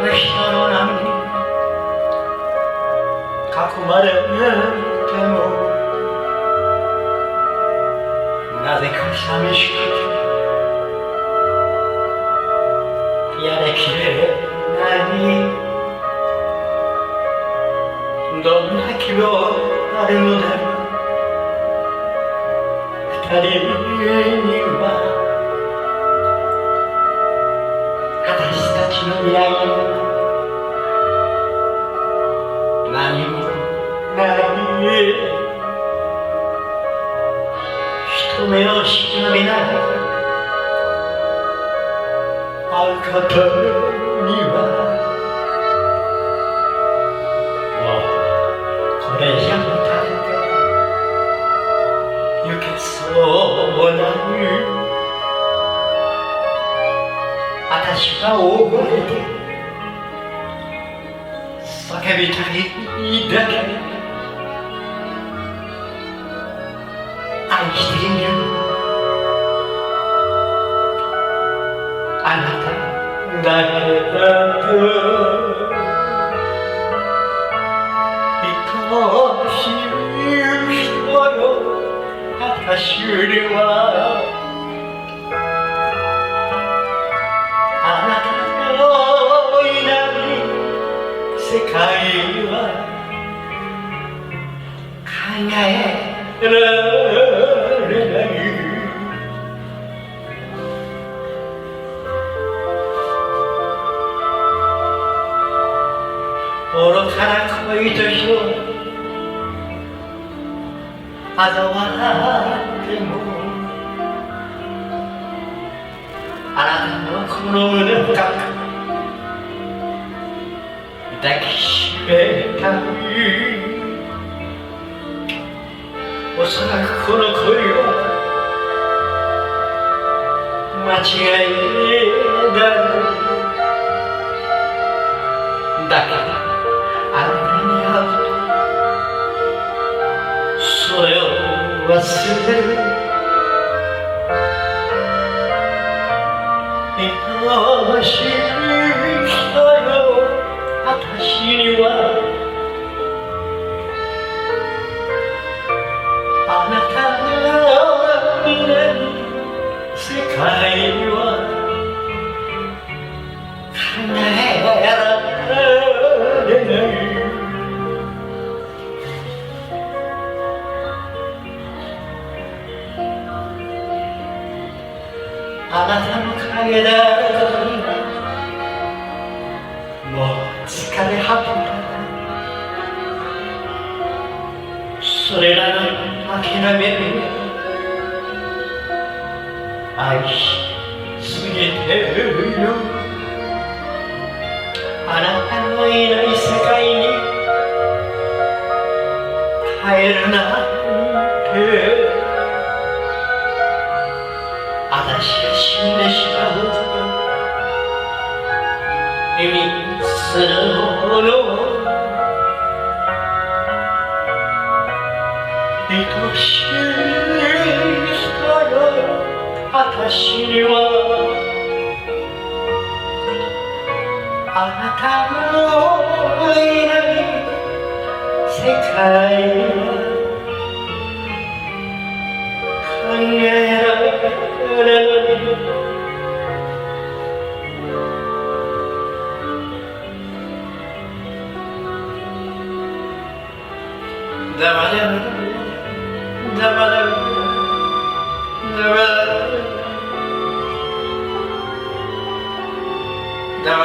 む人の波に囲まれてもなぜか寂しくてやりきれないどんな希望あるのだ二人には私たちの未来は何もない人目を忍びながら会うことにはもうこれじゃもたれて行けそうない私は大声で叫びたいだけ愛しているあなただけだと愛しい人よ私にはあなたのいない世界は考えられない愚かな恋と人を嘲笑ってもあなたのこの胸深く抱きしめたいおそらくこの恋は間違いだろうだけどあなたに会うとそれを忘れる愛しい人よ私にはあなたがいない世界は考えられないあなたの影であることにもう疲れ果てたそれなのに諦める愛しすぎてるよあなたのいない世界に帰るなんて私が死んでしまう意味するもの愛しい人よ私にはあなたのいない世界は考えられないだまだだまだだま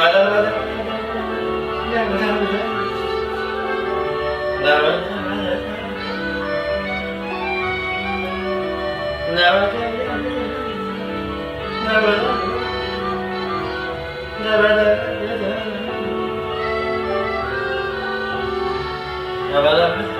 だだまだだ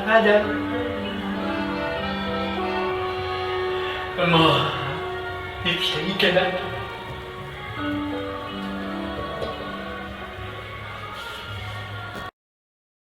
まだもう生きていけない